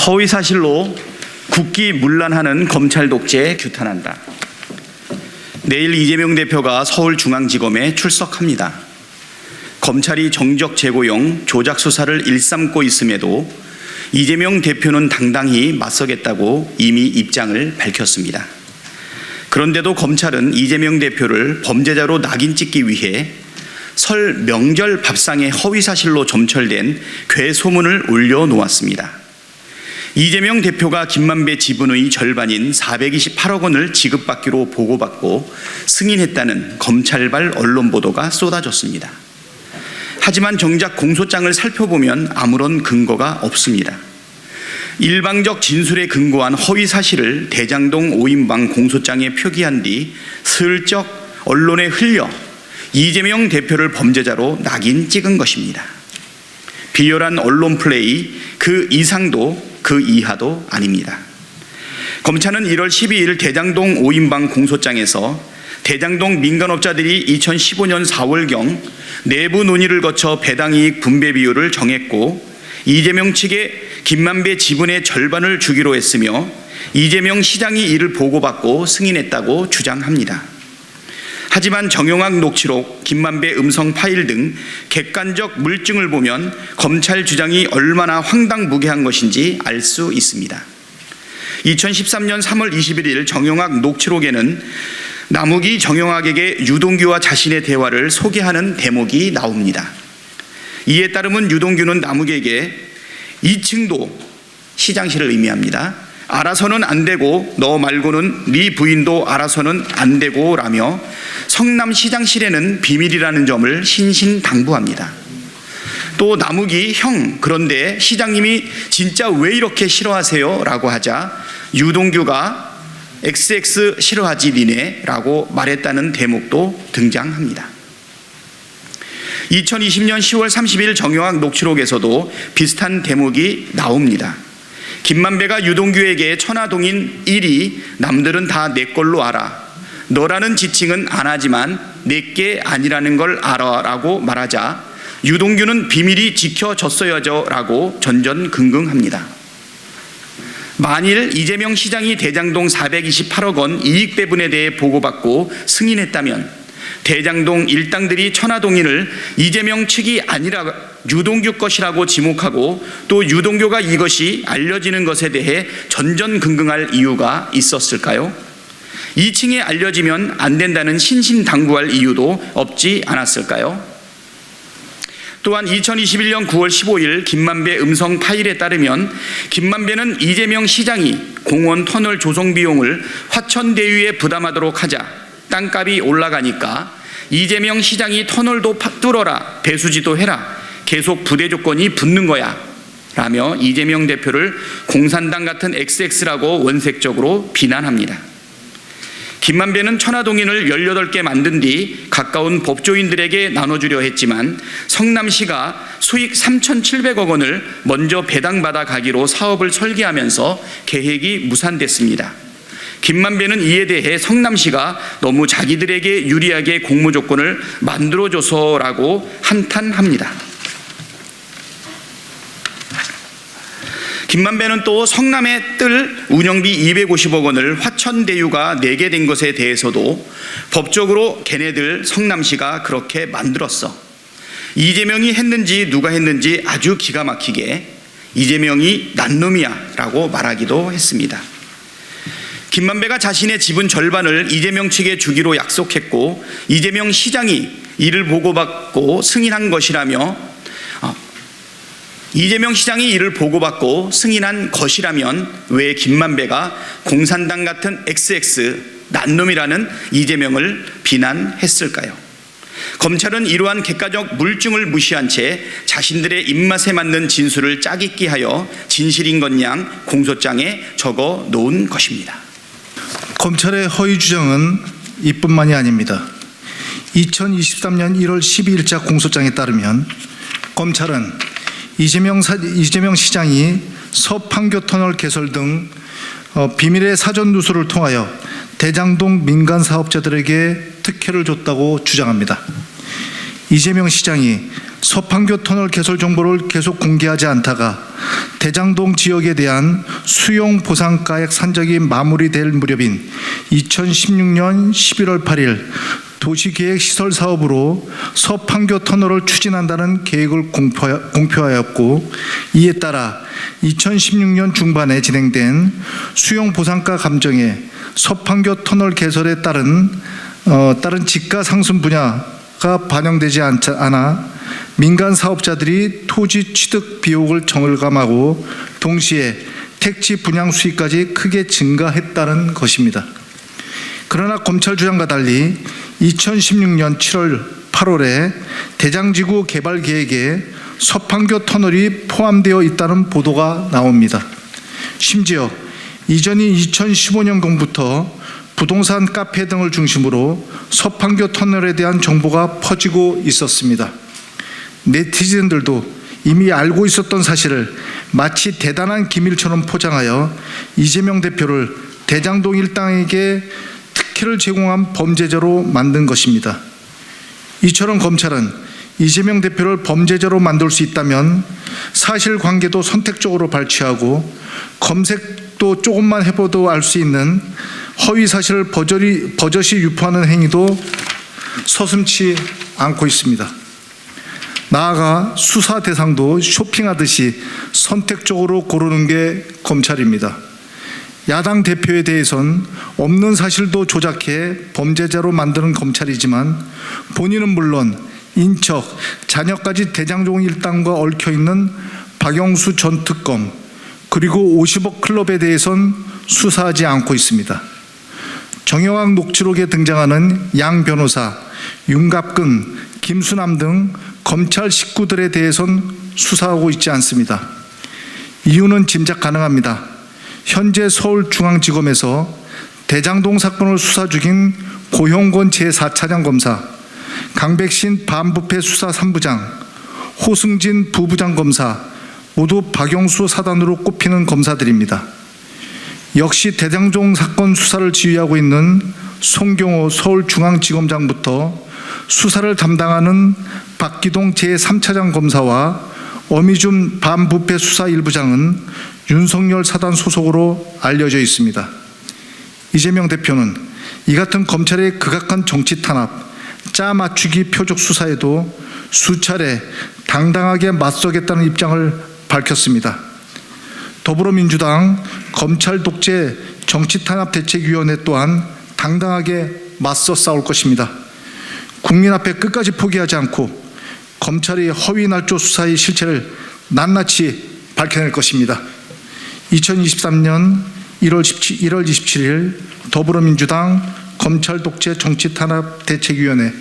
허위사실로 국기문란하는 검찰 독재에 규탄한다. 내일 이재명 대표가 서울중앙지검에 출석합니다. 검찰이 정적 제고용 조작 수사를 일삼고 있음에도 이재명 대표는 당당히 맞서겠다고 이미 입장을 밝혔습니다. 그런데도 검찰은 이재명 대표를 범죄자로 낙인 찍기 위해 설 명절 밥상에 허위사실로 점철된 괴소문을 올려놓았습니다. 이재명 대표가 김만배 지분의 절반인 428억 원을 지급받기로 보고받고 승인했다는 검찰발 언론 보도가 쏟아졌습니다. 하지만 정작 공소장을 살펴보면 아무런 근거가 없습니다. 일방적 진술에 근거한 허위 사실을 대장동 5인방 공소장에 표기한 뒤 슬쩍 언론에 흘려 이재명 대표를 범죄자로 낙인 찍은 것입니다. 비열한 언론 플레이, 그 이상도 그 이하도 아닙니다. 검찰은 1월 12일 대장동 5인방 공소장에서 대장동 민간업자들이 2015년 4월경 내부 논의를 거쳐 배당이익 분배 비율을 정했고 이재명 측에 김만배 지분의 절반을 주기로 했으며 이재명 시장이 이를 보고받고 승인했다고 주장합니다. 하지만 정영학 녹취록, 김만배 음성 파일 등 객관적 물증을 보면 검찰 주장이 얼마나 황당무계한 것인지 알 수 있습니다. 2013년 3월 21일 정영학 녹취록에는 남욱이 정영학에게 유동규와 자신의 대화를 소개하는 대목이 나옵니다. 이에 따르면 유동규는 남욱에게 2층도 시장실을 의미합니다. 알아서는 안 되고 너 말고는 네 부인도 알아서는 안 되고 라며 성남 시장실에는 비밀이라는 점을 신신당부합니다. 또 남욱이 형 그런데 시장님이 진짜 왜 이렇게 싫어하세요? 라고 하자 유동규가 XX 싫어하지 니네 라고 말했다는 대목도 등장합니다. 2020년 10월 30일 정영학 녹취록에서도 비슷한 대목이 나옵니다. 김만배가 유동규에게 천화동인 1위 남들은 다 내 걸로 알아. 너라는 지칭은 안 하지만 내게 아니라는 걸 알아 라고 말하자 유동규는 비밀이 지켜졌어야죠 라고 전전긍긍합니다. 만일 이재명 시장이 대장동 428억 원 이익 배분에 대해 보고받고 승인했다면 대장동 일당들이 천화동인을 이재명 측이 아니라 유동규 것이라고 지목하고 또 유동규가 이것이 알려지는 것에 대해 전전긍긍할 이유가 있었을까요? 2층에 알려지면 안 된다는 신신당부할 이유도 없지 않았을까요? 또한 2021년 9월 15일 김만배 음성 파일에 따르면 김만배는 이재명 시장이 공원 터널 조성 비용을 화천대유에 부담하도록 하자 땅값이 올라가니까 이재명 시장이 터널도 뚫어라 배수지도 해라 계속 부대 조건이 붙는 거야 라며 이재명 대표를 공산당 같은 XX라고 원색적으로 비난합니다. 김만배는 천화동인을 18개 만든 뒤 가까운 법조인들에게 나눠주려 했지만 성남시가 수익 3,700억 원을 먼저 배당받아 가기로 사업을 설계하면서 계획이 무산됐습니다. 김만배는 이에 대해 성남시가 너무 자기들에게 유리하게 공모 조건을 만들어줘서라고 한탄합니다. 김만배는 또 성남에 뜰 운영비 250억 원을 화천대유가 내게 된 것에 대해서도 법적으로 걔네들 성남시가 그렇게 만들었어. 이재명이 했는지 누가 했는지 아주 기가 막히게 이재명이 난 놈이야 라고 말하기도 했습니다. 김만배가 자신의 지분 절반을 이재명 측에 주기로 약속했고 이재명 시장이 이를 보고받고 승인한 것이라며 이재명 시장이 이를 보고받고 승인한 것이라면 왜 김만배가 공산당 같은 XX 난놈이라는 이재명을 비난했을까요? 검찰은 이러한 객관적 물증을 무시한 채 자신들의 입맛에 맞는 진술을 짜깁기 하여 진실인 것 양 공소장에 적어 놓은 것입니다. 검찰의 허위 주장은 이뿐만이 아닙니다. 2023년 1월 12일자 공소장에 따르면 검찰은 이재명 시장이 서판교터널 개설 등 비밀의 사전 누수를 통하여 대장동 민간 사업자들에게 특혜를 줬다고 주장합니다. 이재명 시장이 서판교 터널 개설 정보를 계속 공개하지 않다가 대장동 지역에 대한 수용 보상가액 산적이 마무리될 무렵인 2016년 11월 8일 도시계획시설사업으로 서판교 터널을 추진한다는 계획을 공표하였고, 이에 따라 2016년 중반에 진행된 수용 보상가 감정에 서판교 터널 개설에 따른 지가 상승 분야가 반영되지 않아 민간 사업자들이 토지 취득 비용을 정을감하고 동시에 택지 분양 수익까지 크게 증가했다는 것입니다. 그러나 검찰 주장과 달리 2016년 7월 8월에 대장지구 개발 계획에 서판교 터널이 포함되어 있다는 보도가 나옵니다. 심지어 이전인 2015년경부터 부동산 카페 등을 중심으로 서판교 터널에 대한 정보가 퍼지고 있었습니다. 네티즌들도 이미 알고 있었던 사실을 마치 대단한 기밀처럼 포장하여 이재명 대표를 대장동 일당에게 특혜를 제공한 범죄자로 만든 것입니다. 이처럼 검찰은 이재명 대표를 범죄자로 만들 수 있다면 사실관계도 선택적으로 발췌하고 검색도 조금만 해봐도 알 수 있는 허위사실을 버젓이 유포하는 행위도 서슴지 않고 있습니다. 나아가 수사 대상도 쇼핑하듯이 선택적으로 고르는 게 검찰입니다. 야당 대표에 대해선 없는 사실도 조작해 범죄자로 만드는 검찰이지만 본인은 물론 인척, 자녀까지 대장동 일당과 얽혀있는 박영수 전 특검 그리고 50억 클럽에 대해선 수사하지 않고 있습니다. 정영학 녹취록에 등장하는 양 변호사, 윤갑근, 김수남 등 검찰 식구들에 대해선 수사하고 있지 않습니다. 이유는 짐작 가능합니다. 현재 서울중앙지검에서 대장동 사건을 수사 중인 고형권 제4차장 검사, 강백신 반부패 수사 3부장, 호승진 부부장 검사 모두 박영수 사단으로 꼽히는 검사들입니다. 역시 대장동 사건 수사를 지휘하고 있는 송경호 서울중앙지검장부터 수사를 담당하는 박기동 제3차장 검사와 어미준 반부패 수사 1부장은 윤석열 사단 소속으로 알려져 있습니다. 이재명 대표는 이 같은 검찰의 극악한 정치 탄압, 짜 맞추기 표적 수사에도 수차례 당당하게 맞서겠다는 입장을 밝혔습니다. 더불어민주당 검찰 독재 정치탄압대책위원회 또한 당당하게 맞서 싸울 것입니다. 국민 앞에 끝까지 포기하지 않고 검찰이 허위 날조 수사의 실체를 낱낱이 밝혀낼 것입니다. 2023년 1월 27일 더불어민주당 검찰 독재 정치탄압대책위원회